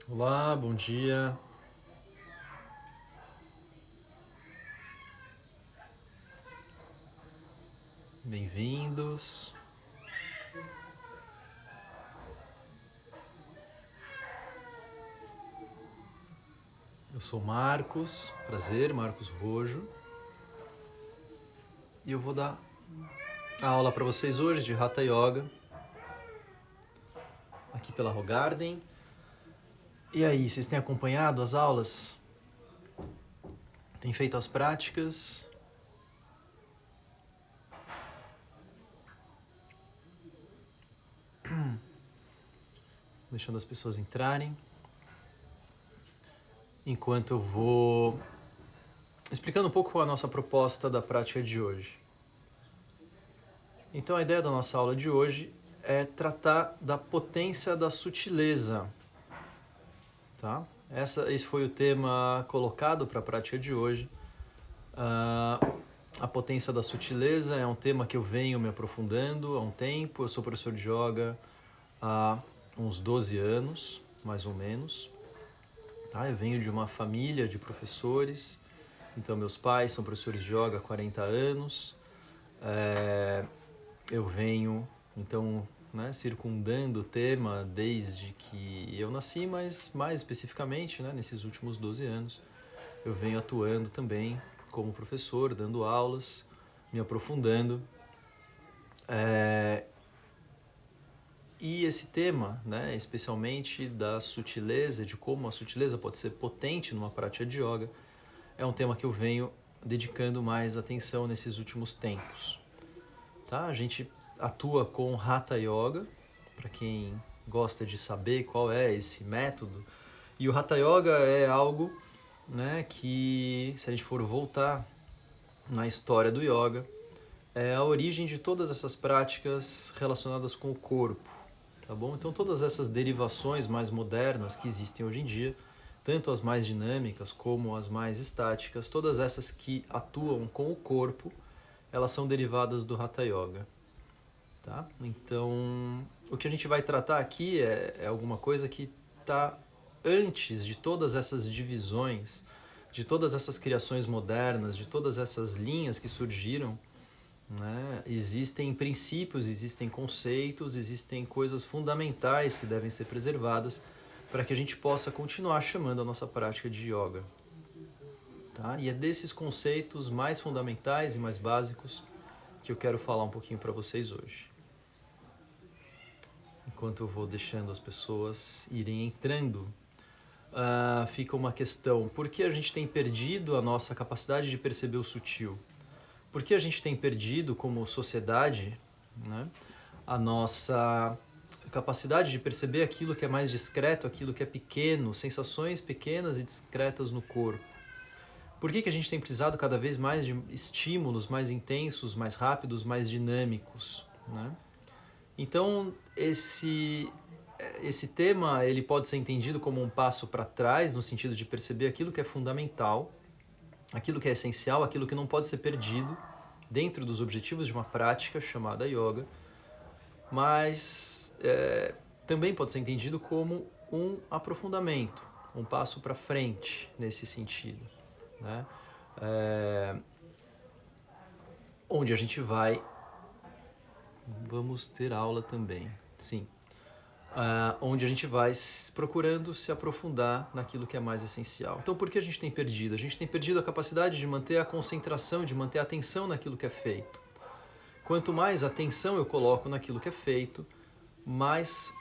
Olá, bom dia. Bem-vindos. Eu sou Marcos, prazer, Marcos Rojo. E eu vou dar a aula para vocês hoje de Hatha Yoga, aqui pela Rogarden. E aí, vocês têm acompanhado as aulas? Têm feito as práticas? Deixando as pessoas entrarem. Enquanto eu vou explicando um pouco a nossa proposta da prática de hoje. Então a ideia da nossa aula de hoje é tratar da potência da sutileza. Tá? Esse foi o tema colocado para a prática de hoje. A potência da sutileza é um tema que eu venho me aprofundando há um tempo. Eu sou professor de yoga há uns 12 anos, mais ou menos. Tá? Eu venho de uma família de professores. Então, meus pais são professores de yoga há 40 anos. Eu venho, então, circundando o tema desde que eu nasci, mas mais especificamente, nesses últimos 12 anos, eu venho atuando também como professor, dando aulas, me aprofundando. E esse tema, especialmente da sutileza, de como a sutileza pode ser potente numa prática de yoga, é um tema que eu venho dedicando mais atenção nesses últimos tempos. Tá? A gente atua com Hatha Yoga, para quem gosta de saber qual é esse método. E o Hatha Yoga é algo que, se a gente for voltar na história do yoga, é a origem de todas essas práticas relacionadas com o corpo. Tá bom? Então todas essas derivações mais modernas que existem hoje em dia, tanto as mais dinâmicas como as mais estáticas, todas essas que atuam com o corpo, elas são derivadas do Hatha Yoga. Tá? Então, o que a gente vai tratar aqui é alguma coisa que está antes de todas essas divisões, de todas essas criações modernas, de todas essas linhas que surgiram. Existem princípios, existem conceitos, existem coisas fundamentais que devem ser preservadas para que a gente possa continuar chamando a nossa prática de yoga. Tá? E é desses conceitos mais fundamentais e mais básicos que eu quero falar um pouquinho para vocês hoje. Enquanto eu vou deixando as pessoas irem entrando, fica uma questão: por que a gente tem perdido a nossa capacidade de perceber o sutil? Por que a gente tem perdido, como sociedade, a nossa capacidade de perceber aquilo que é mais discreto, aquilo que é pequeno, sensações pequenas e discretas no corpo? Por que a gente tem precisado cada vez mais de estímulos mais intensos, mais rápidos, mais dinâmicos? Então, esse tema ele pode ser entendido como um passo para trás, no sentido de perceber aquilo que é fundamental, aquilo que é essencial, aquilo que não pode ser perdido dentro dos objetivos de uma prática chamada yoga, mas também pode ser entendido como um aprofundamento, um passo para frente nesse sentido. Onde a gente vai... Vamos ter aula também, sim. Onde a gente vai procurando se aprofundar naquilo que é mais essencial. Então, por que a gente tem perdido? A gente tem perdido a capacidade de manter a concentração, de manter a atenção naquilo que é feito. Quanto mais atenção eu coloco naquilo que é feito, mais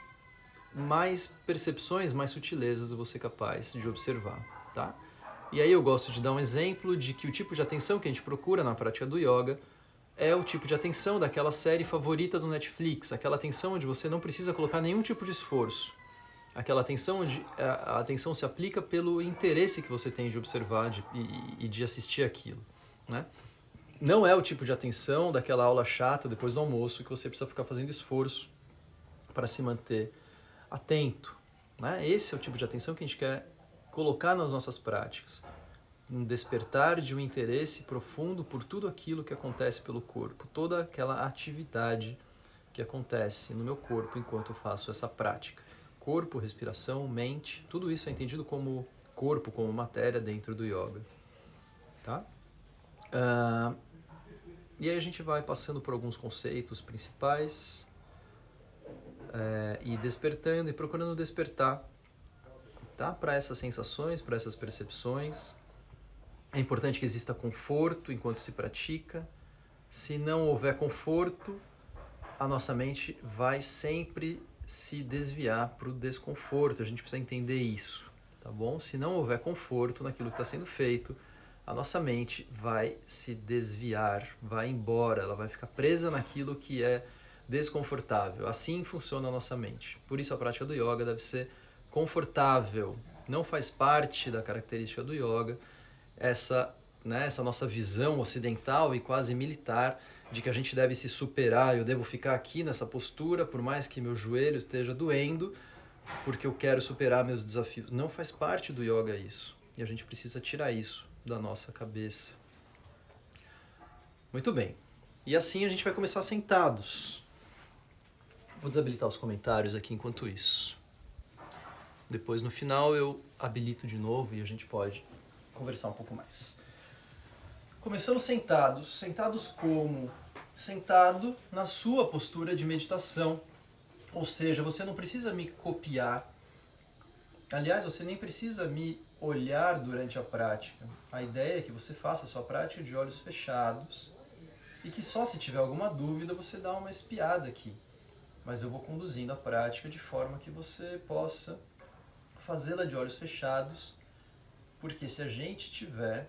percepções, mais sutilezas eu vou ser capaz de observar. Tá? E aí eu gosto de dar um exemplo de que o tipo de atenção que a gente procura na prática do yoga é o tipo de atenção daquela série favorita do Netflix, aquela atenção onde você não precisa colocar nenhum tipo de esforço. Aquela atenção onde a atenção se aplica pelo interesse que você tem de observar e de assistir aquilo. Não é o tipo de atenção daquela aula chata depois do almoço que você precisa ficar fazendo esforço para se manter atento. Esse é o tipo de atenção que a gente quer colocar nas nossas práticas. Um despertar de um interesse profundo por tudo aquilo que acontece pelo corpo, toda aquela atividade que acontece no meu corpo enquanto eu faço essa prática. corpo, respiração, mente, tudo isso é entendido como corpo, como matéria dentro do yoga. Tá? E aí a gente vai passando por alguns conceitos principais e despertando e procurando despertar, tá? Para essas sensações, para essas percepções. É importante que exista conforto enquanto se pratica. Se não houver conforto, a nossa mente vai sempre se desviar para o desconforto. A gente precisa entender isso, tá bom? Se não houver conforto naquilo que está sendo feito, a nossa mente vai se desviar, vai embora, ela vai ficar presa naquilo que é desconfortável. Assim funciona a nossa mente. Por isso a prática do yoga deve ser confortável. Não faz parte da característica do yoga essa nossa visão ocidental e quase militar de que a gente deve se superar, eu devo ficar aqui nessa postura, por mais que meu joelho esteja doendo, porque eu quero superar meus desafios. Não faz parte do yoga isso. E a gente precisa tirar isso da nossa cabeça. Muito bem. E assim a gente vai começar sentados. Vou desabilitar os comentários aqui enquanto isso. Depois, no final, eu habilito de novo e a gente pode conversar um pouco mais. Começamos sentados. Sentados como? Sentado na sua postura de meditação. Ou seja, você não precisa me copiar. Aliás, você nem precisa me olhar durante a prática. A ideia é que você faça a sua prática de olhos fechados e que só se tiver alguma dúvida você dá uma espiada aqui. Mas eu vou conduzindo a prática de forma que você possa fazê-la de olhos fechados, porque se a gente tiver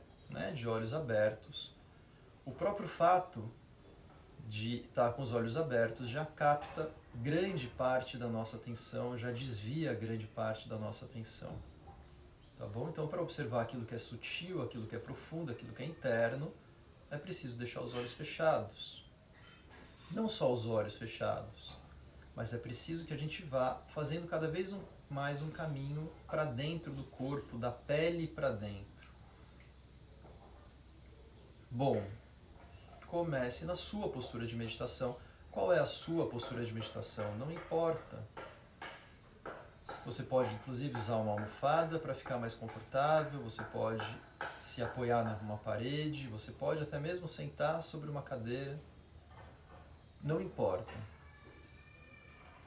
de olhos abertos, o próprio fato de estar com os olhos abertos já capta grande parte da nossa atenção, já desvia grande parte da nossa atenção. Tá bom? Então, para observar aquilo que é sutil, aquilo que é profundo, aquilo que é interno, é preciso deixar os olhos fechados. Não só os olhos fechados, mas é preciso que a gente vá fazendo cada vez mais um caminho para dentro do corpo, da pele para dentro. Bom, comece na sua postura de meditação. Qual é a sua postura de meditação? Não importa. Você pode, inclusive, usar uma almofada para ficar mais confortável, você pode se apoiar numa parede, você pode até mesmo sentar sobre uma cadeira. Não importa.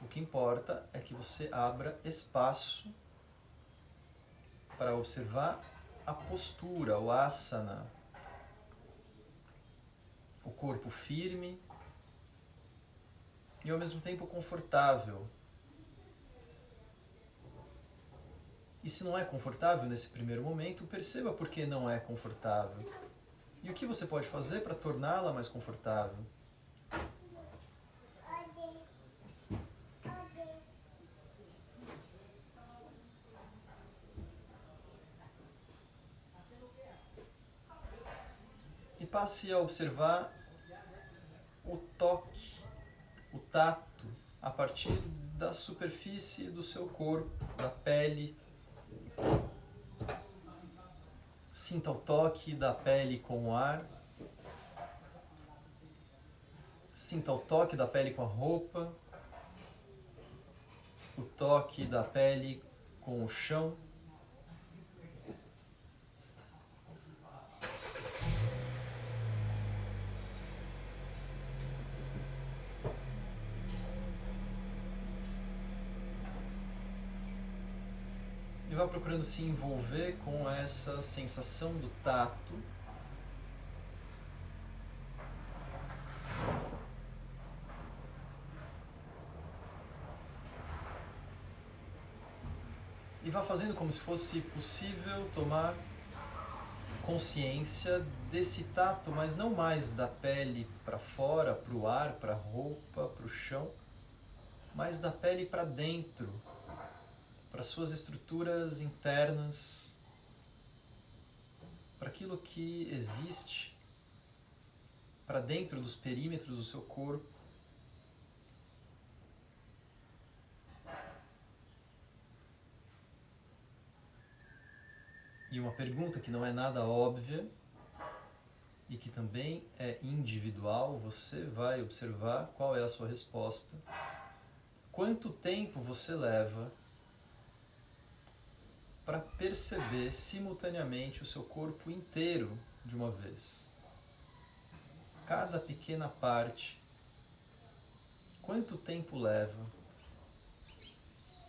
O que importa é que você abra espaço para observar a postura, o asana, o corpo firme e ao mesmo tempo confortável. E se não é confortável nesse primeiro momento, perceba por que não é confortável. E o que você pode fazer para torná-la mais confortável? E passe a observar o toque, o tato, a partir da superfície do seu corpo, da pele. Sinta o toque da pele com o ar. Sinta o toque da pele com a roupa. O toque da pele com o chão. E vá procurando se envolver com essa sensação do tato. E vá fazendo como se fosse possível tomar consciência desse tato, mas não mais da pele para fora, para o ar, para a roupa, para o chão, mas da pele para dentro, para suas estruturas internas, para aquilo que existe para dentro dos perímetros do seu corpo. E uma pergunta que não é nada óbvia e que também é individual, você vai observar qual é a sua resposta. Quanto tempo você leva para perceber simultaneamente o seu corpo inteiro de uma vez. Cada pequena parte. Quanto tempo leva?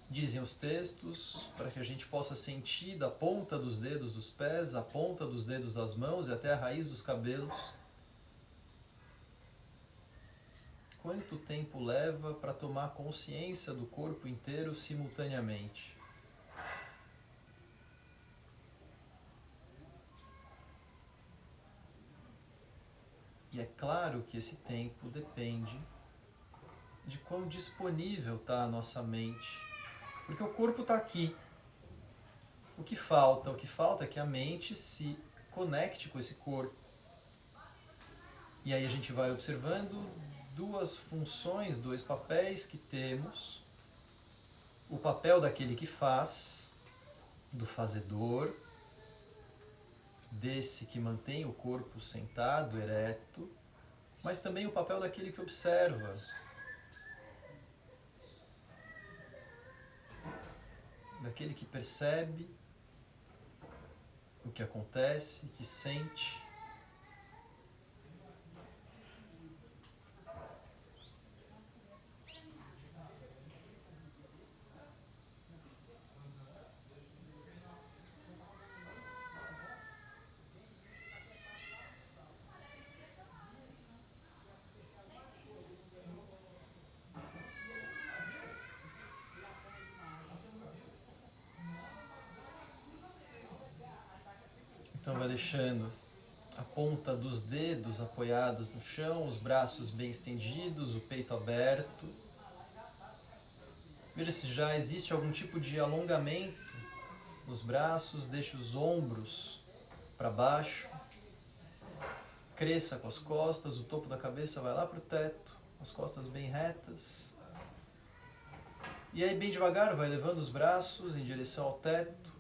Dizem os textos, para que a gente possa sentir da ponta dos dedos dos pés, a ponta dos dedos das mãos e até a raiz dos cabelos. Quanto tempo leva para tomar consciência do corpo inteiro simultaneamente? E é claro que esse tempo depende de quão disponível está a nossa mente. Porque o corpo está aqui. O que falta? O que falta é que a mente se conecte com esse corpo. E aí a gente vai observando duas funções, dois papéis que temos. O papel daquele que faz, do fazedor, desse que mantém o corpo sentado, ereto, mas também o papel daquele que observa. Daquele que percebe o que acontece, que sente. Então vai deixando a ponta dos dedos apoiadas no chão, os braços bem estendidos, o peito aberto. Veja se já existe algum tipo de alongamento nos braços, deixe os ombros para baixo. Cresça com as costas, o topo da cabeça vai lá para o teto, as costas bem retas. E aí bem devagar vai levando os braços em direção ao teto.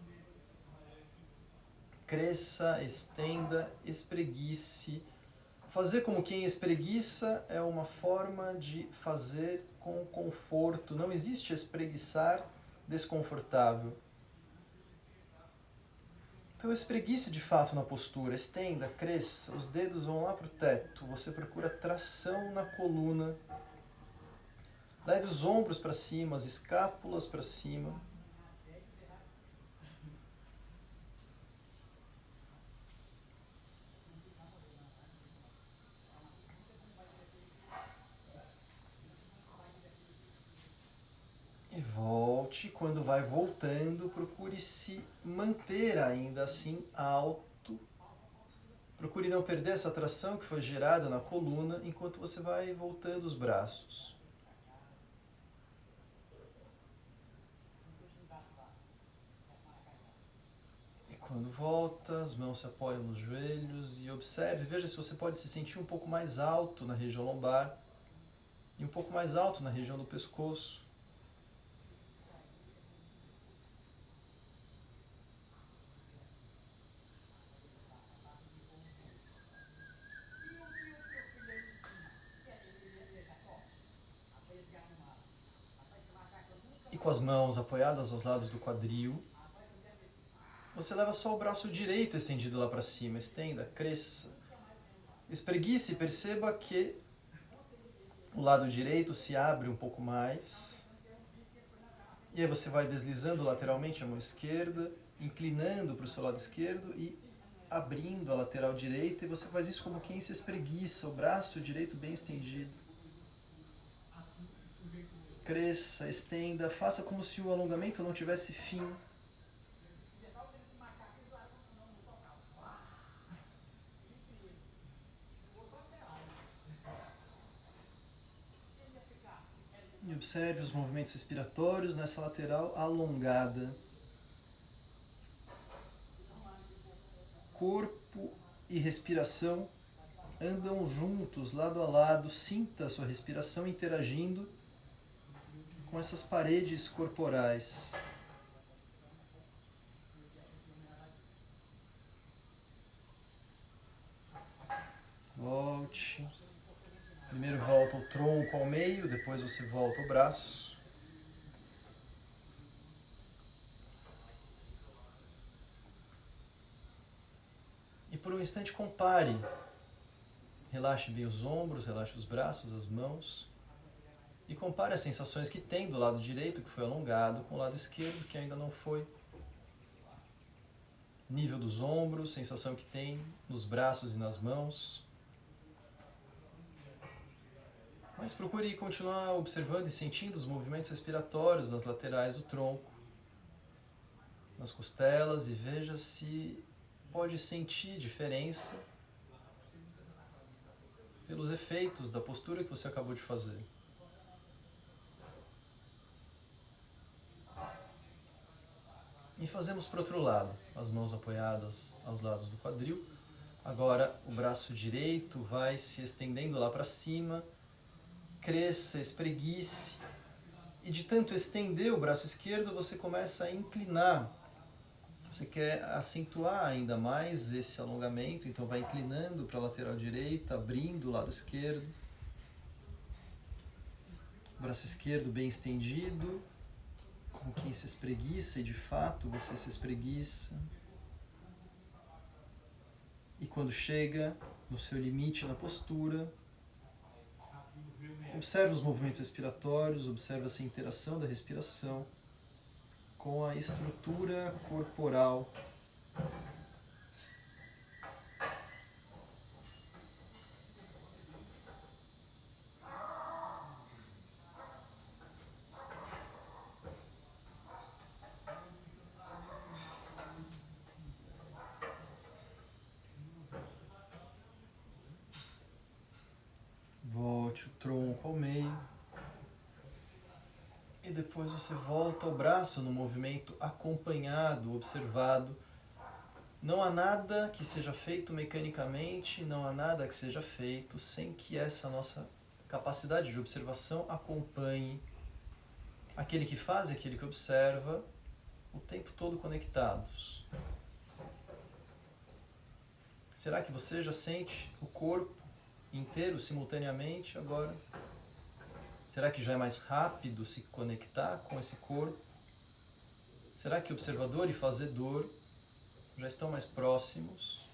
Cresça, estenda, espreguice. Fazer como quem espreguiça é uma forma de fazer com conforto. Não existe espreguiçar desconfortável. Então espreguice de fato na postura, estenda, cresça, os dedos vão lá para o teto. Você procura tração na coluna. Leve os ombros para cima, as escápulas para cima. E volte, quando vai voltando, procure se manter ainda assim alto. Procure não perder essa tração que foi gerada na coluna enquanto você vai voltando os braços. E quando volta, as mãos se apoiam nos joelhos e observe, veja se você pode se sentir um pouco mais alto na região lombar e um pouco mais alto na região do pescoço. E com as mãos apoiadas aos lados do quadril, você leva só o braço direito estendido lá para cima. Estenda, cresça. Espreguice e perceba que o lado direito se abre um pouco mais. E aí você vai deslizando lateralmente a mão esquerda, inclinando para o seu lado esquerdo e abrindo a lateral direita. E você faz isso como quem se espreguiça, o braço direito bem estendido. Cresça, estenda, faça como se o alongamento não tivesse fim. E observe os movimentos respiratórios nessa lateral alongada. Corpo e respiração andam juntos, lado a lado. Sinta a sua respiração interagindo com essas paredes corporais. Volte. Primeiro volta o tronco ao meio, depois você volta o braço. por um instante compare. Relaxe bem os ombros, relaxe os braços, as mãos. E compare as sensações que tem do lado direito, que foi alongado, com o lado esquerdo, que ainda não foi. Nível dos ombros, sensação que tem nos braços e nas mãos. Mas procure continuar observando e sentindo os movimentos respiratórios nas laterais do tronco, nas costelas, e veja se pode sentir diferença pelos efeitos da postura que você acabou de fazer. E fazemos para o outro lado, as mãos apoiadas aos lados do quadril. Agora o braço direito vai se estendendo lá para cima, cresça, espreguice, e de tanto estender o braço esquerdo, você começa a inclinar. Você quer acentuar ainda mais esse alongamento, então vai inclinando para a lateral direita, abrindo o lado esquerdo. Braço esquerdo bem estendido, como quem se espreguiça, e de fato você se espreguiça. E quando chega no seu limite na postura, observe os movimentos respiratórios, observe essa interação da respiração com a estrutura corporal. Volte o tronco ao meio. E depois você volta o braço no movimento acompanhado, observado. Não há nada que seja feito mecanicamente, não há nada que seja feito sem que essa nossa capacidade de observação acompanhe aquele que faz e aquele que observa, o tempo todo conectados. Será que você já sente o corpo inteiro simultaneamente agora? Será que já é mais rápido se conectar com esse corpo? Será que observador e fazedor já estão mais próximos?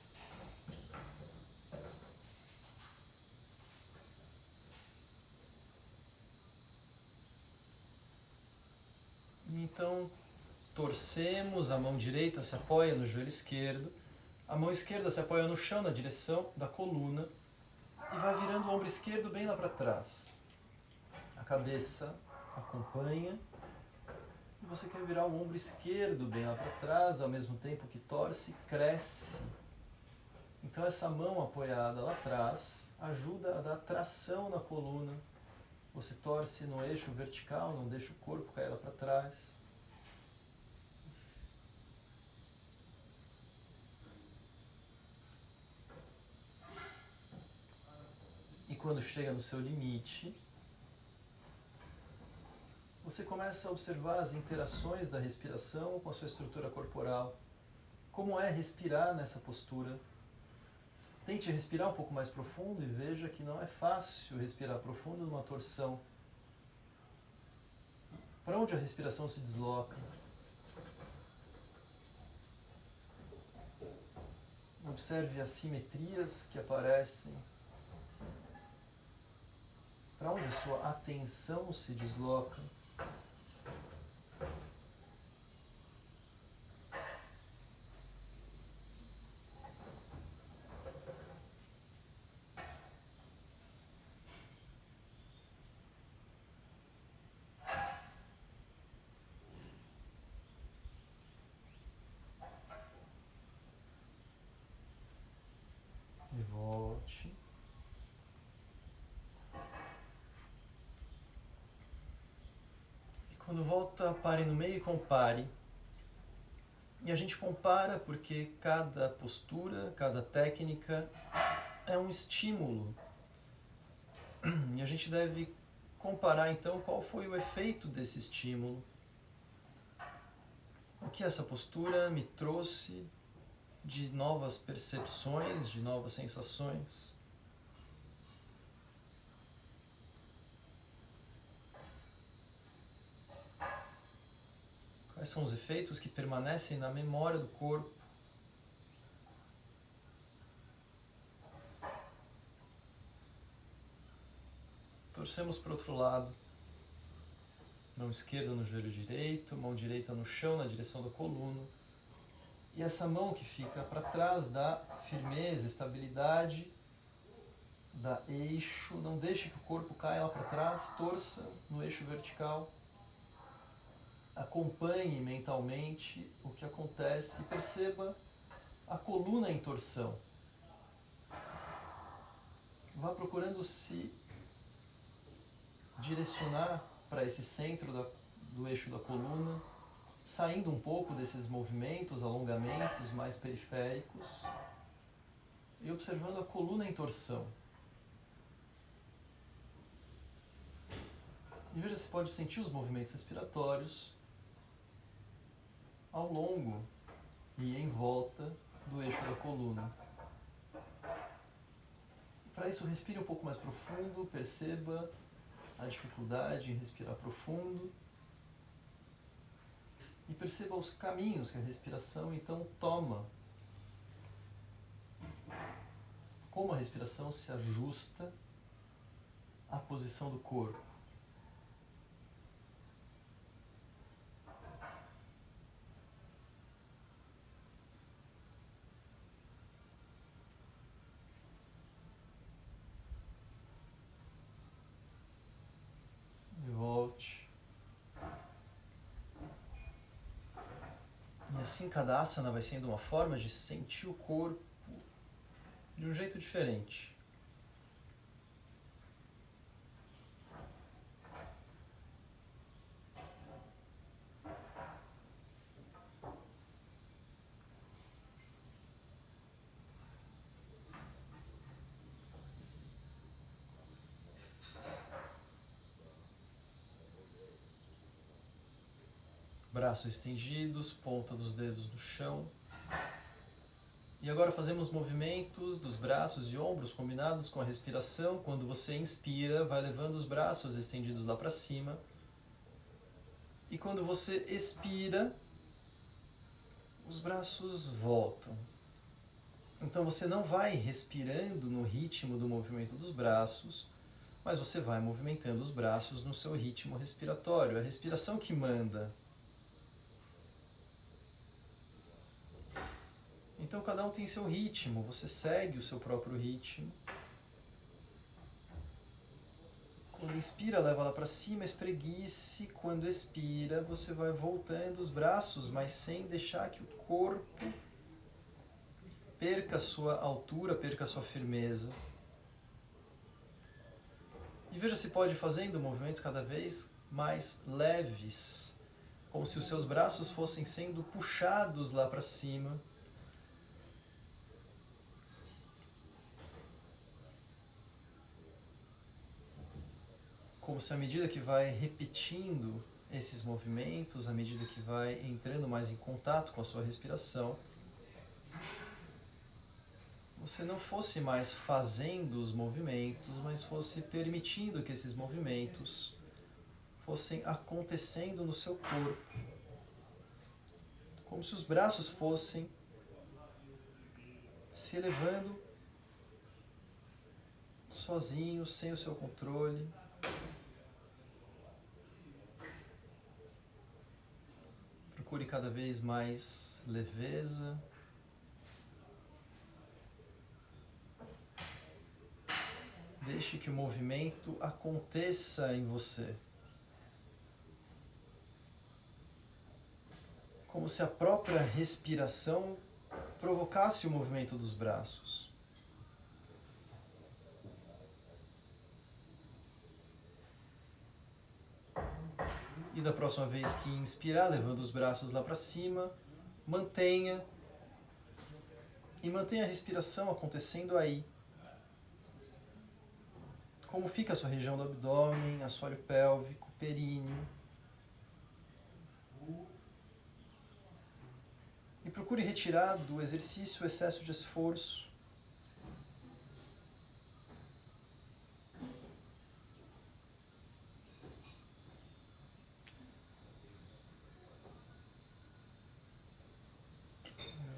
Então, torcemos, a mão direita se apoia no joelho esquerdo, a mão esquerda se apoia no chão na direção da coluna e vai virando o ombro esquerdo bem lá para trás. A cabeça acompanha e você quer virar o ombro esquerdo bem lá para trás, ao mesmo tempo que torce e cresce. Então essa mão apoiada lá atrás ajuda a dar tração na coluna. Você torce no eixo vertical, não deixa o corpo cair lá para trás. E quando chega no seu limite, você começa a observar as interações da respiração com a sua estrutura corporal. Como é respirar nessa postura? Tente respirar um pouco mais profundo e veja que não é fácil respirar profundo numa torção. Para onde a respiração se desloca? Observe as simetrias que aparecem. Para onde a sua atenção se desloca? E volte. E quando volta, pare no meio e compare. E a gente compara porque cada postura, cada técnica é um estímulo. E a gente deve comparar então qual foi o efeito desse estímulo. O que essa postura me trouxe de novas percepções, de novas sensações. Quais são os efeitos que permanecem na memória do corpo? Torcemos para o outro lado. Mão esquerda no joelho direito, mão direita no chão, na direção da coluna. E essa mão que fica para trás dá firmeza, estabilidade, dá eixo. Não deixe que o corpo caia lá para trás, torça no eixo vertical. Acompanhe mentalmente o que acontece e perceba a coluna em torção. Vá procurando se direcionar para esse centro do eixo da coluna, saindo um pouco desses movimentos, alongamentos mais periféricos e observando a coluna em torção. E veja se pode sentir os movimentos respiratórios ao longo e em volta do eixo da coluna. Para isso, respire um pouco mais profundo, perceba a dificuldade em respirar profundo e perceba os caminhos que a respiração então toma. Como a respiração se ajusta à posição do corpo. Volte. E assim cada asana vai sendo uma forma de sentir o corpo de um jeito diferente. Braços estendidos, ponta dos dedos no chão. E agora fazemos movimentos dos braços e ombros combinados com a respiração. Quando você inspira, vai levando os braços estendidos lá para cima. E quando você expira, os braços voltam. Então você não vai respirando no ritmo do movimento dos braços, mas você vai movimentando os braços no seu ritmo respiratório. É a respiração que manda. Então cada um tem seu ritmo, você segue o seu próprio ritmo. Quando inspira, leva lá para cima, espreguice. Quando expira, você vai voltando os braços, mas sem deixar que o corpo perca a sua altura, perca a sua firmeza. E veja se pode ir fazendo movimentos cada vez mais leves, como se os seus braços fossem sendo puxados lá para cima. Como se à medida que vai repetindo esses movimentos, à medida que vai entrando mais em contato com a sua respiração, você não fosse mais fazendo os movimentos, mas fosse permitindo que esses movimentos fossem acontecendo no seu corpo. Como se os braços fossem se elevando sozinhos, sem o seu controle. Procure cada vez mais leveza. Deixe que o movimento aconteça em você. Como se a própria respiração provocasse o movimento dos braços. E da próxima vez que inspirar, levando os braços lá para cima, mantenha. E mantenha a respiração acontecendo aí. Como fica a sua região do abdômen, assoalho pélvico, períneo. E procure retirar do exercício o excesso de esforço.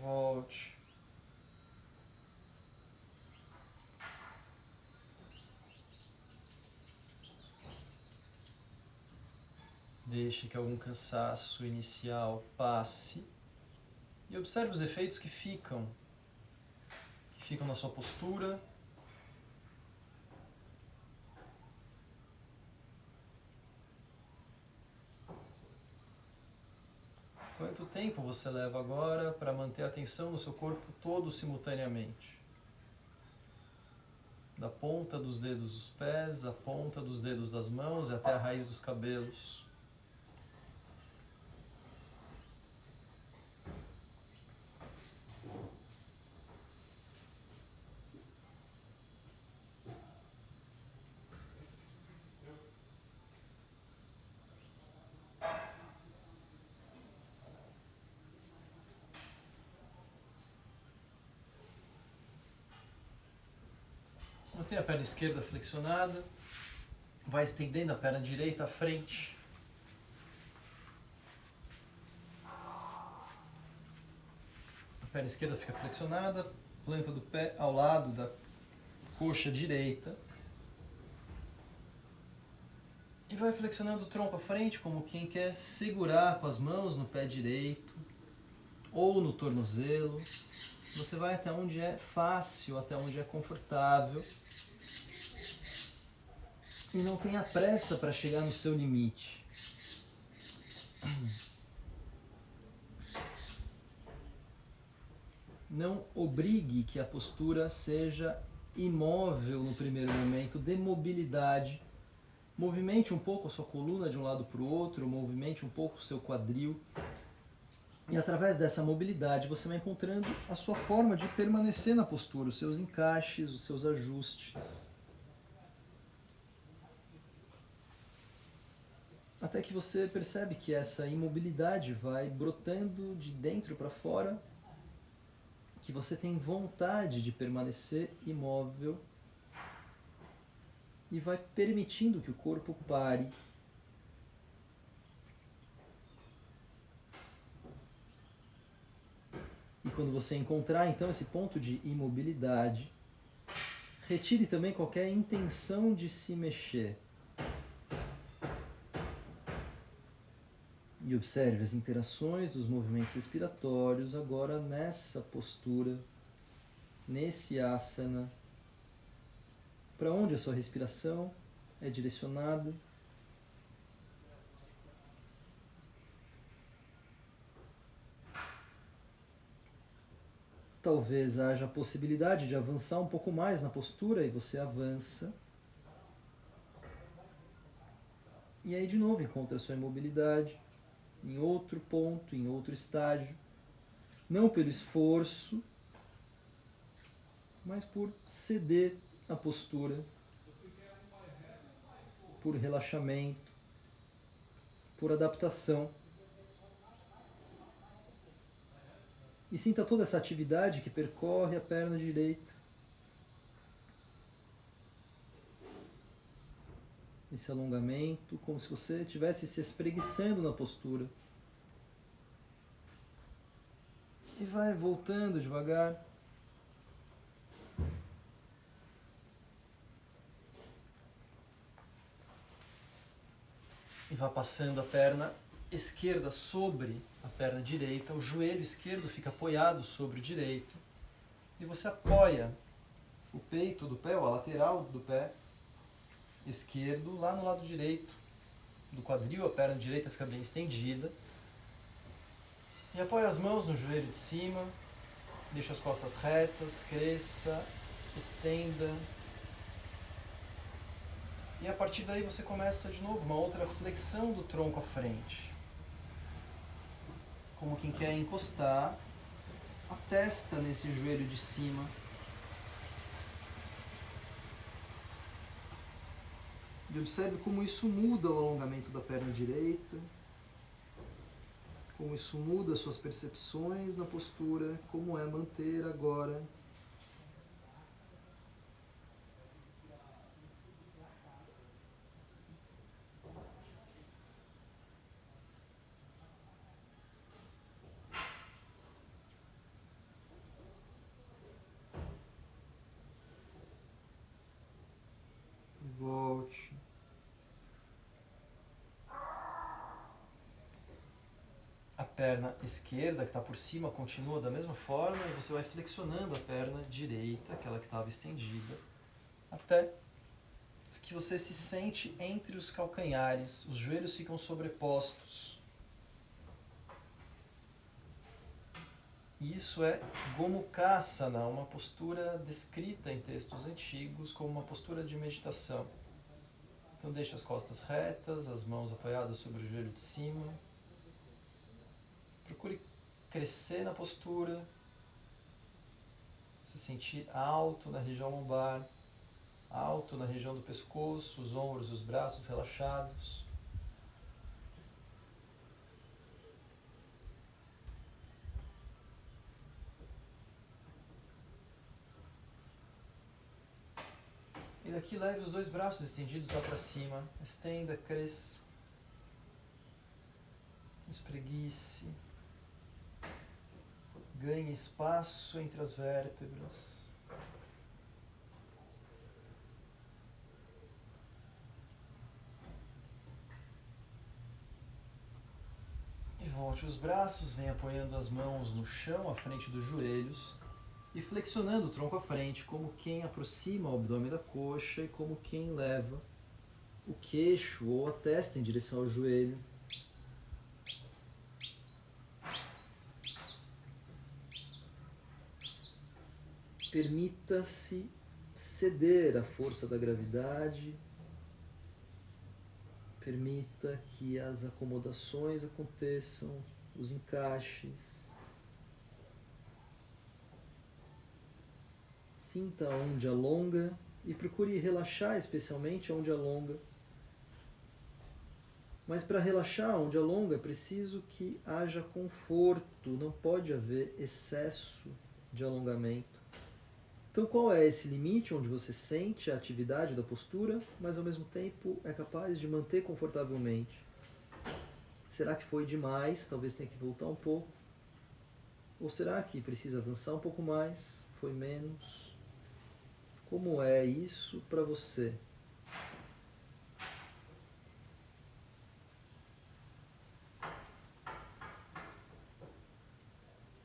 Volte. Deixe que algum cansaço inicial passe e observe os efeitos que ficam na sua postura. Quanto tempo você leva agora para manter a atenção no seu corpo todo simultaneamente? Da ponta dos dedos dos pés, à ponta dos dedos das mãos e até a raiz dos cabelos. Mantém a perna esquerda flexionada, vai estendendo a perna direita à frente. A perna esquerda fica flexionada, planta do pé ao lado da coxa direita. E vai flexionando o tronco à frente, como quem quer segurar com as mãos no pé direito ou no tornozelo. Você vai até onde é fácil, até onde é confortável. E não tenha pressa para chegar no seu limite. Não obrigue que a postura seja imóvel no primeiro momento, dê mobilidade. Movimente um pouco a sua coluna de um lado para o outro, movimente um pouco o seu quadril. E através dessa mobilidade você vai encontrando a sua forma de permanecer na postura, os seus encaixes, os seus ajustes. Até que você percebe que essa imobilidade vai brotando de dentro para fora, que você tem vontade de permanecer imóvel e vai permitindo que o corpo pare. E quando você encontrar então esse ponto de imobilidade, retire também qualquer intenção de se mexer. E observe as interações dos movimentos respiratórios agora nessa postura, nesse asana. Para onde a sua respiração é direcionada. Talvez haja a possibilidade de avançar um pouco mais na postura e você avança. E aí de novo encontra a sua imobilidade em outro ponto, em outro estágio. Não pelo esforço, mas por ceder à postura, por relaxamento, por adaptação. E sinta toda essa atividade que percorre a perna direita. Esse alongamento, como se você estivesse se espreguiçando na postura. E vai voltando devagar. E vai passando a perna esquerda sobre a perna direita, o joelho esquerdo fica apoiado sobre o direito. E você apoia o peito do pé, ou a lateral do pé esquerdo, lá no lado direito do quadril, a perna direita fica bem estendida. E apoia as mãos no joelho de cima, deixa as costas retas, cresça, estenda. E a partir daí você começa de novo uma outra flexão do tronco à frente. Como quem quer encostar a testa nesse joelho de cima. E observe como isso muda o alongamento da perna direita, como isso muda suas percepções na postura, como é manter agora. Volte. perna esquerda, que está por cima, continua da mesma forma e você vai flexionando a perna direita, aquela que estava estendida, até que você se sente entre os calcanhares, os joelhos ficam sobrepostos. E isso é Gomukhasana, uma postura descrita em textos antigos como uma postura de meditação. Então deixe as costas retas, as mãos apoiadas sobre o joelho de cima. Procure crescer na postura, se sentir alto na região lombar, alto na região do pescoço, os ombros e os braços relaxados. E daqui leve os dois braços estendidos lá para cima. Estenda, cresça. Espreguice. Ganhe espaço entre as vértebras. E volte os braços, vem apoiando as mãos no chão, à frente dos joelhos. E flexionando o tronco à frente, como quem aproxima o abdômen da coxa e como quem leva o queixo ou a testa em direção ao joelho. Permita-se ceder à força da gravidade. Permita que as acomodações aconteçam, os encaixes. Sinta onde alonga e procure relaxar especialmente onde alonga. Mas para relaxar onde alonga é preciso que haja conforto, não pode haver excesso de alongamento. Então qual é esse limite onde você sente a atividade da postura, mas ao mesmo tempo é capaz de manter confortavelmente? Será que foi demais? Talvez tenha que voltar um pouco. Ou será que precisa avançar um pouco mais? Foi menos? Como é isso para você?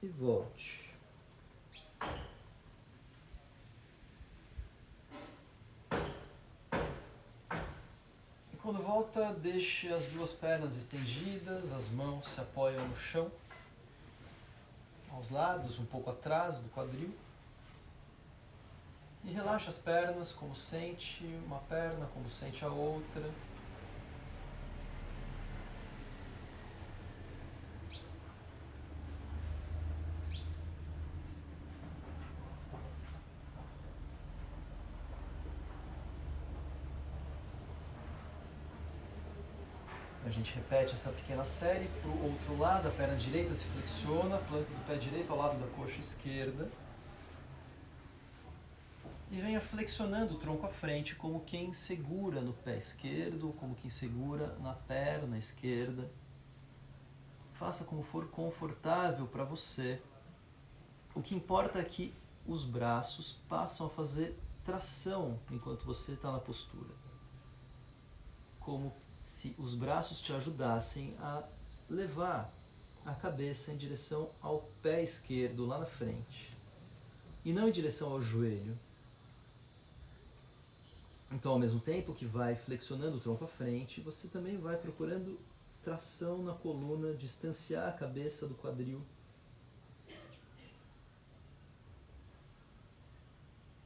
E volte. E quando volta, deixe as duas pernas estendidas, as mãos se apoiam no chão, aos lados, um pouco atrás do quadril. E relaxa as pernas, como sente uma perna, como sente a outra. A gente repete essa pequena série para o outro lado, a perna direita se flexiona, a planta do pé direito ao lado da coxa esquerda. E venha flexionando o tronco à frente, como quem segura no pé esquerdo, como quem segura na perna esquerda. Faça como for confortável para você. O que importa é que os braços passam a fazer tração enquanto você está na postura. Como se os braços te ajudassem a levar a cabeça em direção ao pé esquerdo lá na frente. E não em direção ao joelho. Então, ao mesmo tempo que vai flexionando o tronco à frente, você também vai procurando tração na coluna, distanciar a cabeça do quadril.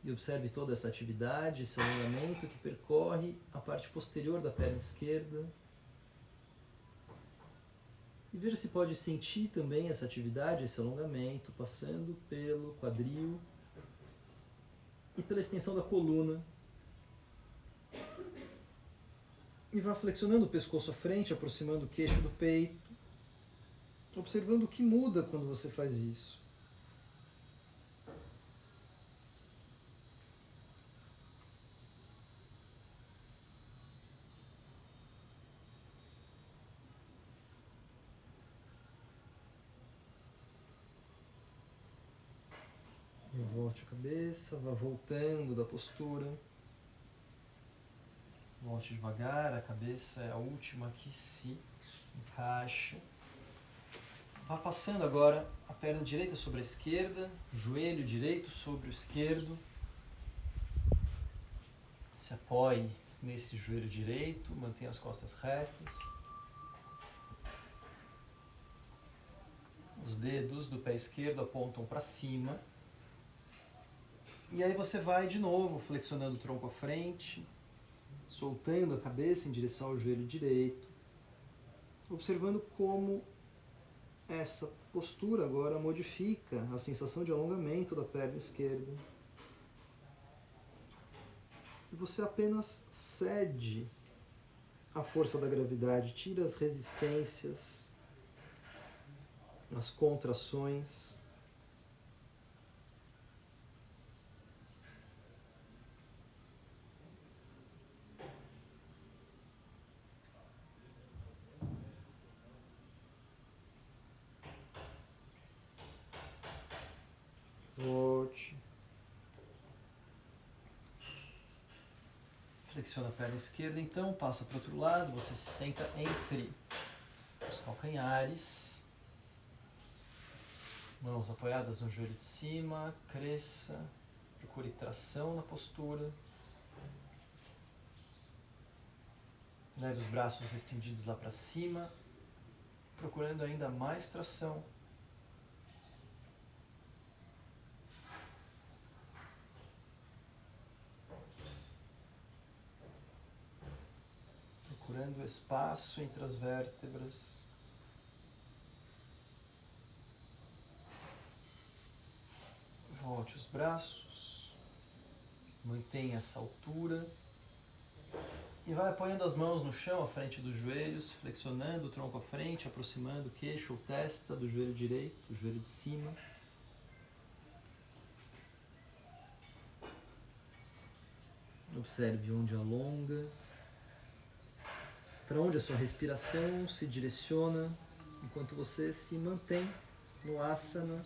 E observe toda essa atividade, esse alongamento que percorre a parte posterior da perna esquerda. E veja se pode sentir também essa atividade, esse alongamento, passando pelo quadril e pela extensão da coluna. E vá flexionando o pescoço à frente, aproximando o queixo do peito, observando o que muda quando você faz isso. E volte a cabeça, vá voltando da postura. Volte devagar, a cabeça é a última que se encaixa. Vá passando agora a perna direita sobre a esquerda, joelho direito sobre o esquerdo. Se apoie nesse joelho direito, mantenha as costas retas. Os dedos do pé esquerdo apontam para cima. E aí você vai de novo flexionando o tronco à frente, soltando a cabeça em direção ao joelho direito, observando como essa postura agora modifica a sensação de alongamento da perna esquerda. E você apenas cede à força da gravidade, tira as resistências, as contrações. Volte. Flexiona a perna esquerda, então, passa para o outro lado, você se senta entre os calcanhares. Mãos apoiadas no joelho de cima, cresça, procure tração na postura. Leve os braços estendidos lá para cima, procurando ainda mais tração. Procurando espaço entre as vértebras. Volte os braços, mantenha essa altura e vai apoiando as mãos no chão, à frente dos joelhos, flexionando o tronco à frente, aproximando o queixo ou testa do joelho direito, do joelho de cima. Observe onde alonga, para onde a sua respiração se direciona, enquanto você se mantém no asana.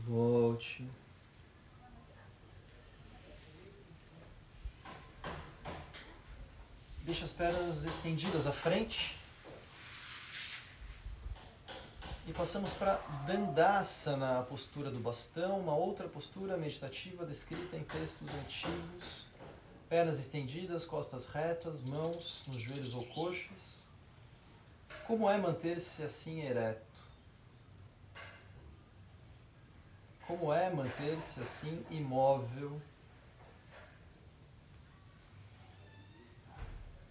Volte. Deixa as pernas estendidas à frente. E passamos para Dandasana, a postura do bastão, uma outra postura meditativa descrita em textos antigos. Pernas estendidas, costas retas, mãos nos joelhos ou coxas. Como é manter-se assim ereto? Como é manter-se assim imóvel?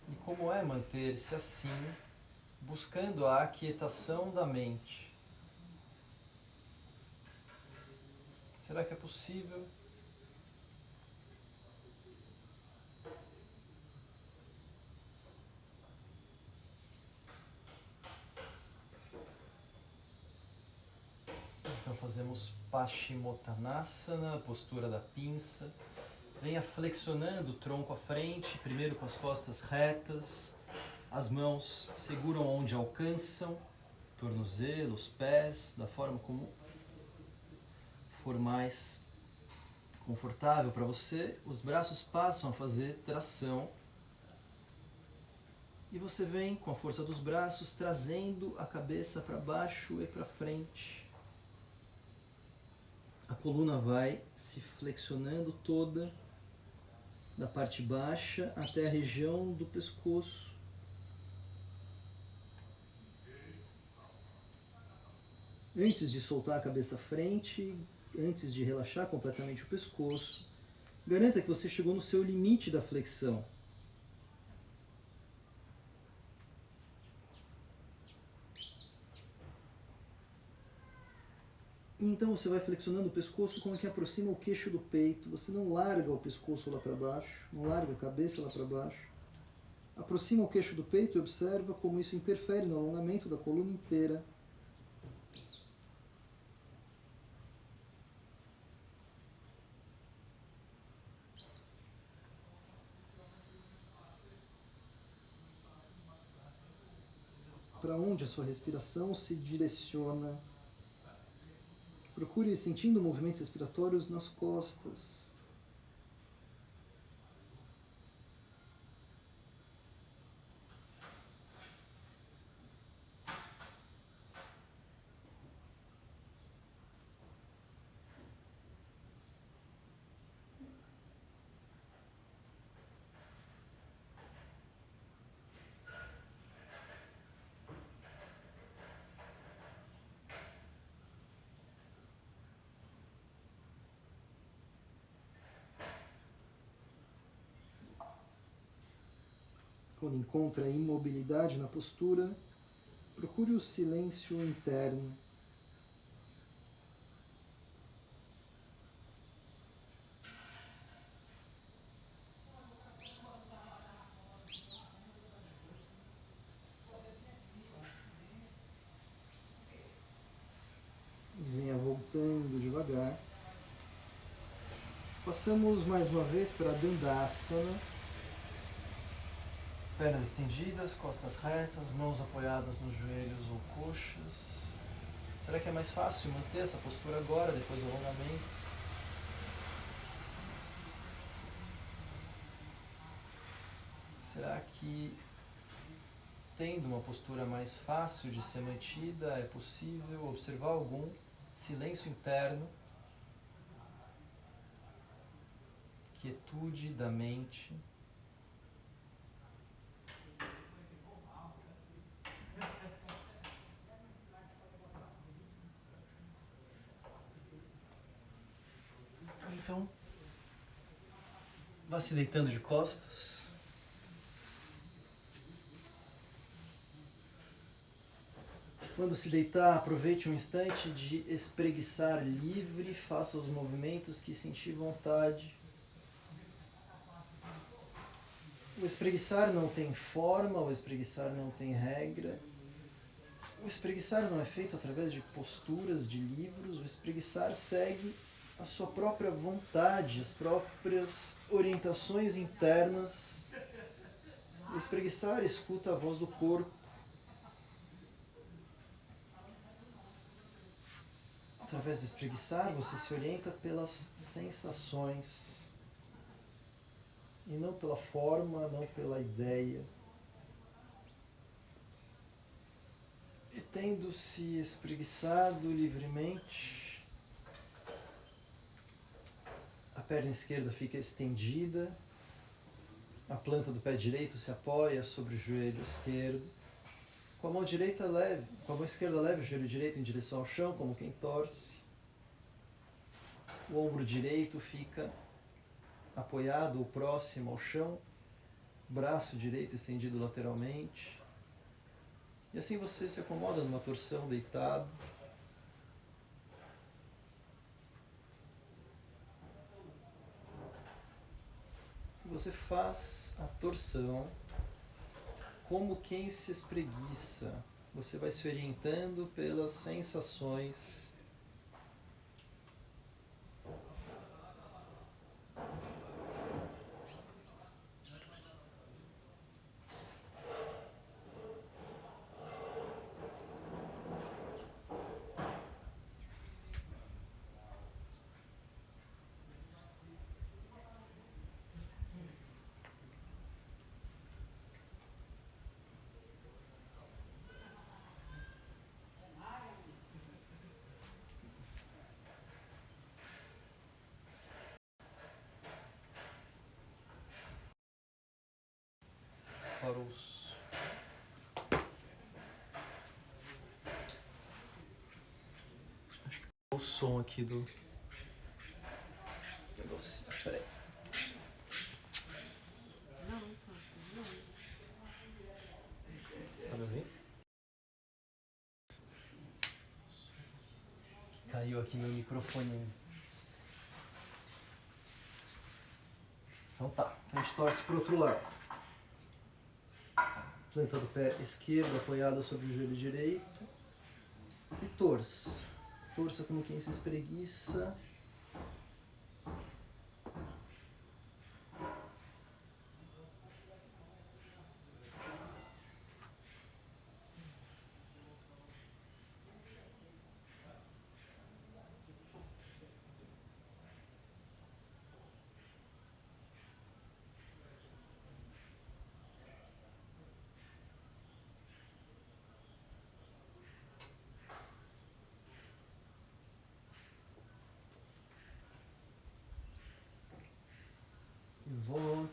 E como é manter-se assim, buscando a aquietação da mente? Será que é possível? Então fazemos Paschimottanasana, a postura da pinça. Venha flexionando o tronco à frente, primeiro com as costas retas, as mãos seguram onde alcançam, tornozelos, pés, da forma como for mais confortável para você. Os braços passam a fazer tração e você vem com a força dos braços trazendo a cabeça para baixo e para frente. A coluna vai se flexionando toda, da parte baixa até a região do pescoço. Antes de soltar a cabeça à frente, antes de relaxar completamente o pescoço, garanta que você chegou no seu limite da flexão. Então você vai flexionando o pescoço como que aproxima o queixo do peito. Você não larga o pescoço lá para baixo, não larga a cabeça lá para baixo. Aproxima o queixo do peito e observa como isso interfere no alongamento da coluna inteira. para onde a sua respiração se direciona. Procure ir sentindo movimentos respiratórios nas costas. Quando encontra a imobilidade na postura, procure o silêncio interno. Venha voltando devagar. Passamos mais uma vez para a Dandasana. Pernas estendidas, costas retas, mãos apoiadas nos joelhos ou coxas. Será que é mais fácil manter essa postura agora, depois do alongamento? Será que, tendo uma postura mais fácil de ser mantida, é possível observar algum silêncio interno, quietude da mente? Então, vá se deitando de costas. Quando se deitar, aproveite um instante de espreguiçar livre, faça os movimentos que sentir vontade. O espreguiçar não tem forma, o espreguiçar não tem regra. O espreguiçar não é feito através de posturas, de livros. O espreguiçar segue a sua própria vontade, as próprias orientações internas. O espreguiçar escuta a voz do corpo. Através do espreguiçar, você se orienta pelas sensações e não pela forma, não pela ideia. E tendo se espreguiçado livremente, a perna esquerda fica estendida, a planta do pé direito se apoia sobre o joelho esquerdo. Com a mão direita leve, com a mão esquerda leve o joelho direito em direção ao chão, como quem torce. O ombro direito fica apoiado ou próximo ao chão, braço direito estendido lateralmente. E assim você se acomoda numa torção deitado. Você faz a torção como quem se espreguiça. Você vai se orientando pelas sensações. Parou-se. Acho que o som aqui do negócio. Peraí. Tá me ouvindo? Caiu aqui meu microfone. Então tá, a gente torce pro outro lado. Planta do pé esquerdo apoiada sobre o joelho direito. E torça. Torça como quem se espreguiça.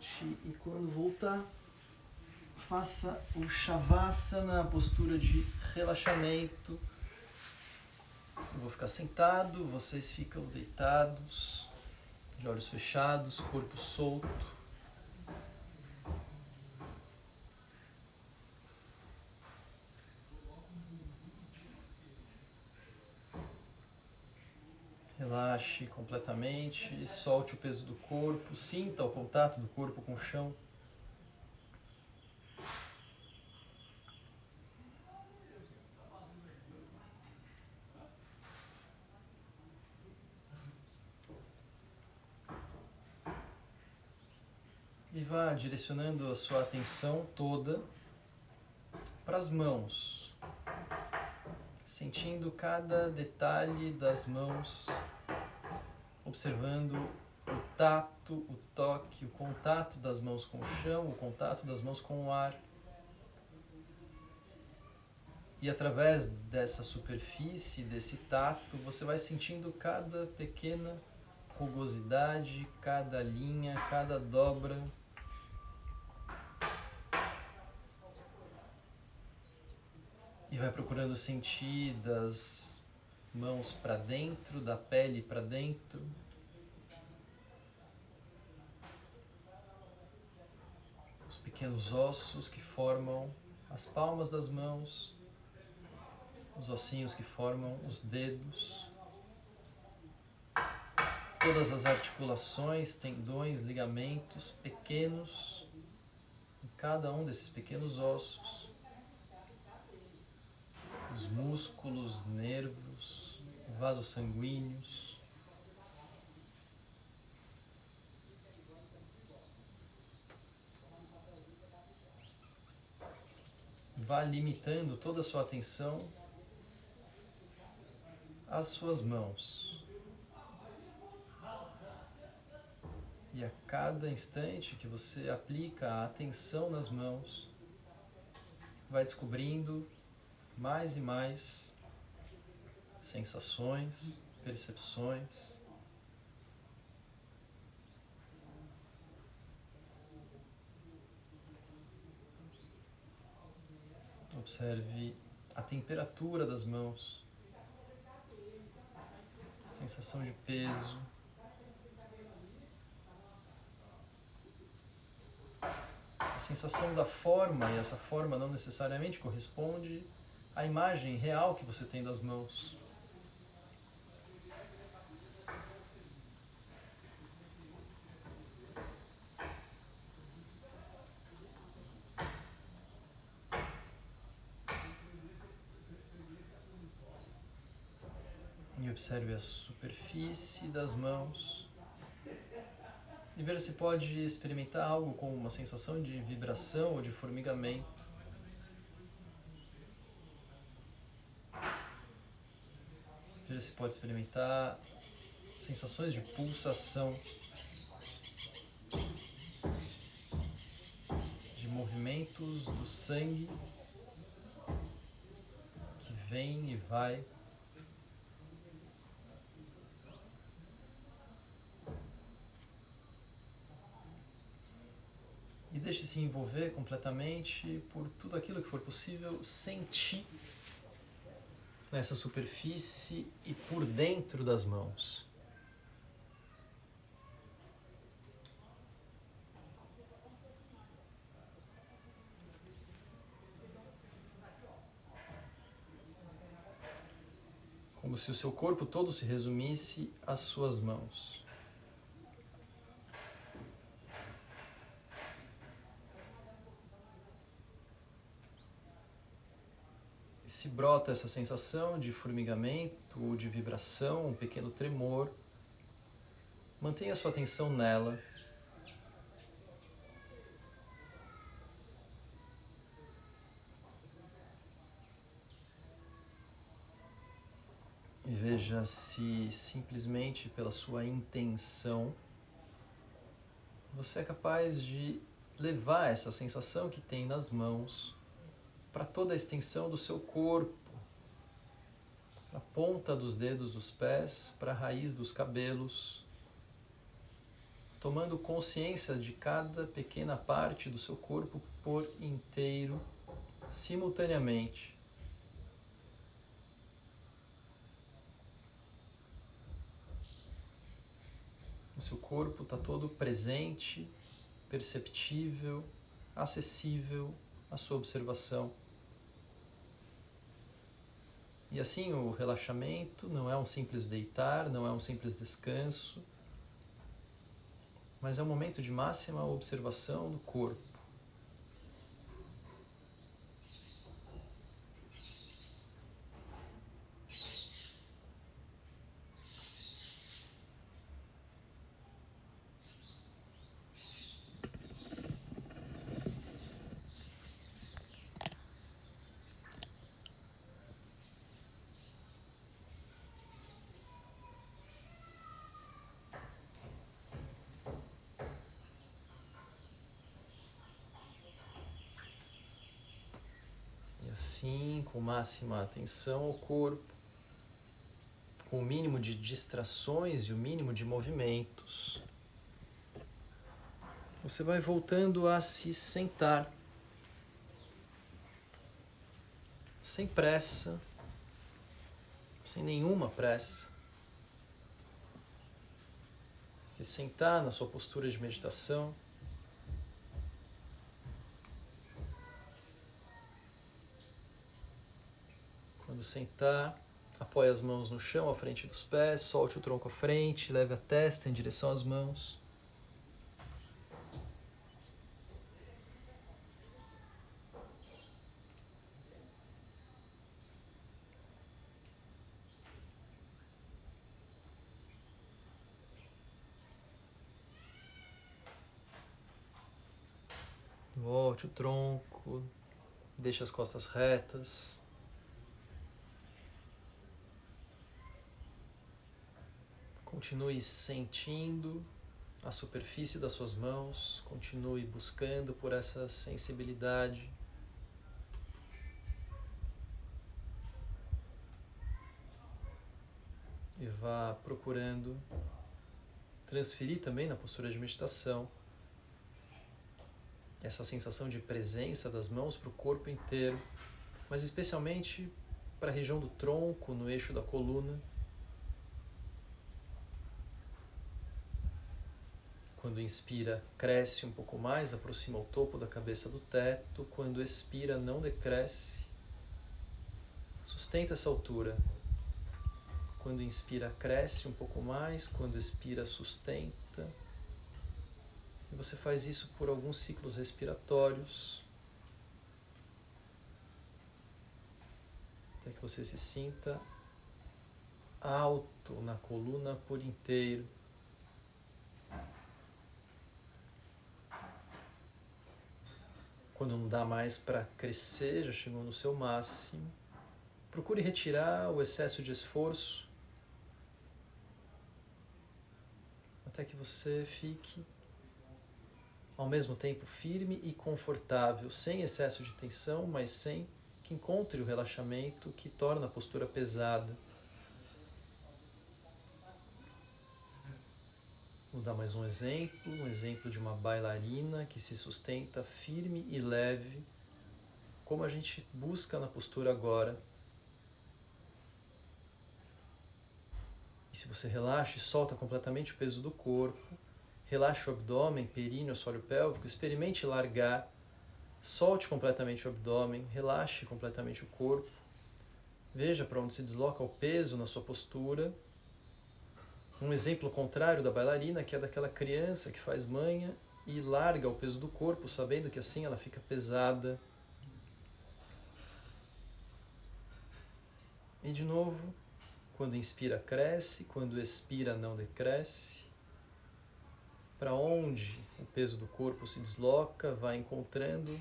volte e quando voltar, faça o Shavasana, a postura de relaxamento. Eu vou ficar sentado, vocês ficam deitados, de olhos fechados, corpo solto. Relaxe completamente, solte o peso do corpo, sinta o contato do corpo com o chão. E vá direcionando a sua atenção toda para as mãos, sentindo cada detalhe das mãos, observando o tato, o toque, o contato das mãos com o chão, o contato das mãos com o ar. E através dessa superfície, desse tato, você vai sentindo cada pequena rugosidade, cada linha, cada dobra. E vai procurando sentir das mãos para dentro, da pele para dentro. Os pequenos ossos que formam as palmas das mãos, os ossinhos que formam os dedos. Todas as articulações, tendões, ligamentos pequenos em cada um desses pequenos ossos. Os músculos, nervos, vasos sanguíneos. Vá limitando toda a sua atenção às suas mãos. E a cada instante que você aplica a atenção nas mãos, vai descobrindo mais e mais sensações, percepções. Observe a temperatura das mãos, sensação de peso. A sensação da forma, e essa forma não necessariamente corresponde à imagem real que você tem das mãos. E observe a superfície das mãos. E veja se pode experimentar algo como uma sensação de vibração ou de formigamento. Veja se pode experimentar sensações de pulsação, de movimentos do sangue que vem e vai. E deixe-se envolver completamente por tudo aquilo que for possível sentir nessa superfície e por dentro das mãos. Como se o seu corpo todo se resumisse às suas mãos. Se brota essa sensação de formigamento ou de vibração, um pequeno tremor, mantenha sua atenção nela. E veja se simplesmente pela sua intenção você é capaz de levar essa sensação que tem nas mãos para toda a extensão do seu corpo, para a ponta dos dedos dos pés, para a raiz dos cabelos. tomando consciência de cada pequena parte do seu corpo por inteiro, simultaneamente. O seu corpo está todo presente, perceptível, acessível à sua observação. E assim o relaxamento não é um simples deitar, não é um simples descanso, mas é um momento de máxima observação do corpo. Assim, com máxima atenção ao corpo, com o mínimo de distrações e o mínimo de movimentos, você vai voltando a se sentar, sem pressa, sem nenhuma pressa. Se sentar na sua postura de meditação. Quando sentar, apoie as mãos no chão, à frente dos pés, solte o tronco à frente, leve a testa em direção às mãos. Volte o tronco, deixe as costas retas. Continue sentindo a superfície das suas mãos, continue buscando por essa sensibilidade. E vá procurando transferir também na postura de meditação essa sensação de presença das mãos para o corpo inteiro, mas especialmente para a região do tronco, no eixo da coluna. Quando inspira, cresce um pouco mais, aproxima o topo da cabeça do teto. Quando expira, não decresce. Sustenta essa altura. Quando inspira, cresce um pouco mais. Quando expira, sustenta. E você faz isso por alguns ciclos respiratórios, até que você se sinta alto na coluna por inteiro. Quando não dá mais para crescer, já chegou no seu máximo, procure retirar o excesso de esforço até que você fique ao mesmo tempo firme e confortável, sem excesso de tensão, mas sem que encontre o relaxamento que torna a postura pesada. Vou dar mais um exemplo de uma bailarina que se sustenta firme e leve, como a gente busca na postura agora. E se você relaxa e solta completamente o peso do corpo, relaxe o abdômen, períneo, assoalho pélvico, experimente largar, solte completamente o abdômen, relaxe completamente o corpo, veja para onde se desloca o peso na sua postura. Um exemplo contrário da bailarina, que é daquela criança que faz manha e larga o peso do corpo, sabendo que assim ela fica pesada. E de novo, quando inspira, cresce, quando expira, não decresce. Para onde o peso do corpo se desloca, vai encontrando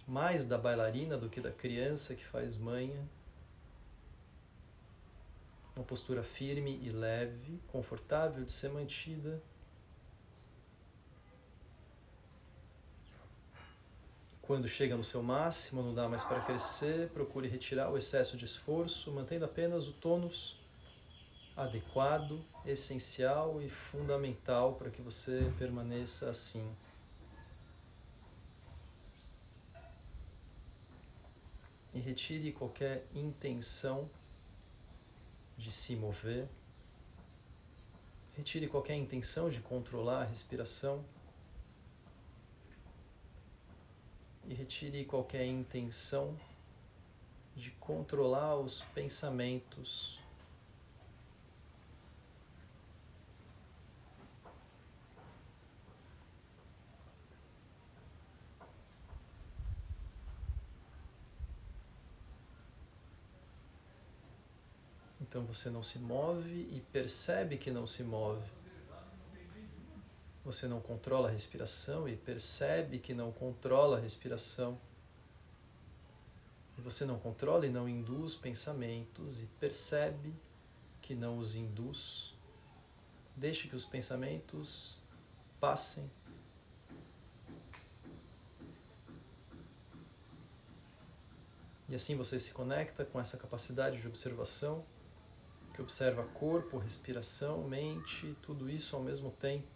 mais da bailarina do que da criança que faz manha. Uma postura firme e leve, confortável de ser mantida. Quando chega no seu máximo, não dá mais para crescer, procure retirar o excesso de esforço, mantendo apenas o tônus adequado, essencial e fundamental para que você permaneça assim. E retire qualquer intenção de se mover. Retire qualquer intenção de controlar a respiração. E retire qualquer intenção de controlar os pensamentos. Então você não se move e percebe que não se move. Você não controla a respiração e percebe que não controla a respiração. E você não controla e não induz pensamentos e percebe que não os induz. Deixe que os pensamentos passem. E assim você se conecta com essa capacidade de observação, que observa corpo, respiração, mente, tudo isso ao mesmo tempo.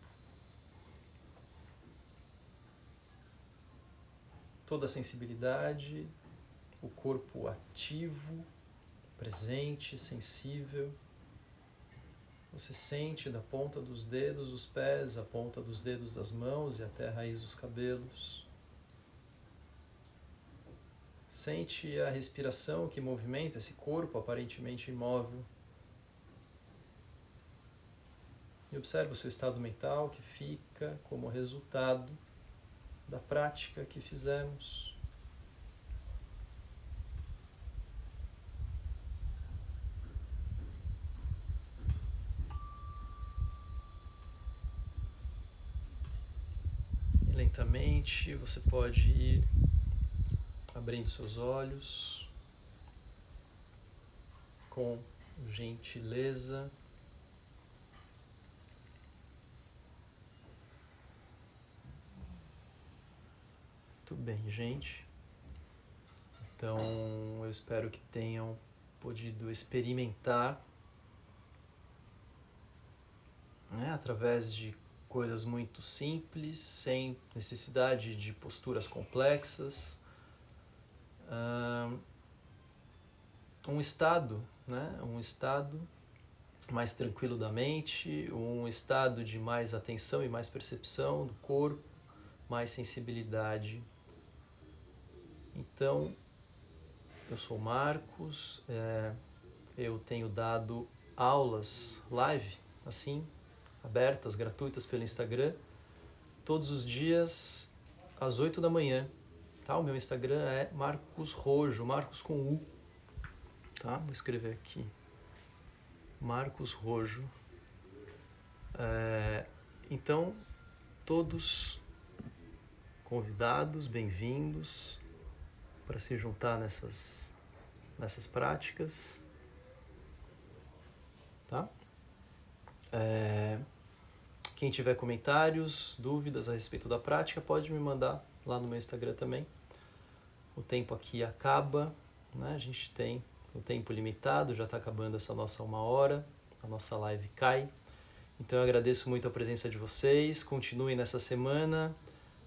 Toda a sensibilidade, o corpo ativo, presente, sensível. Você sente da ponta dos dedos dos pés, a ponta dos dedos das mãos e até a raiz dos cabelos. Sente a respiração que movimenta esse corpo aparentemente imóvel. E observe o seu estado mental que fica como resultado da prática que fizemos. E lentamente você pode ir abrindo seus olhos com gentileza. Muito bem, gente. Então, eu espero que tenham podido experimentar, né, através de coisas muito simples, sem necessidade de posturas complexas, um estado, né, um estado mais tranquilo da mente, um estado de mais atenção e mais percepção do corpo, mais sensibilidade. Então, eu sou o Marcos, eu tenho dado aulas live, assim, abertas, gratuitas pelo Instagram, todos os dias às 8 da manhã. Tá? O meu Instagram é Marcos Rojo, Marcos com U. Tá? Vou escrever aqui. Marcos Rojo. Então, todos convidados, bem-vindos para se juntar nessas práticas, tá? Quem tiver comentários, dúvidas a respeito da prática, pode me mandar lá no meu Instagram também. O tempo aqui acaba, né? A gente tem o tempo limitado, já está acabando essa nossa 1 hora, a nossa live cai. Então eu agradeço muito a presença de vocês, continuem nessa semana.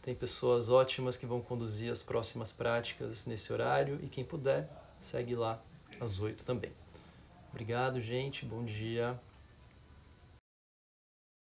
Tem pessoas ótimas que vão conduzir as próximas práticas nesse horário e quem puder, segue lá às 8 também. Obrigado, gente. Bom dia.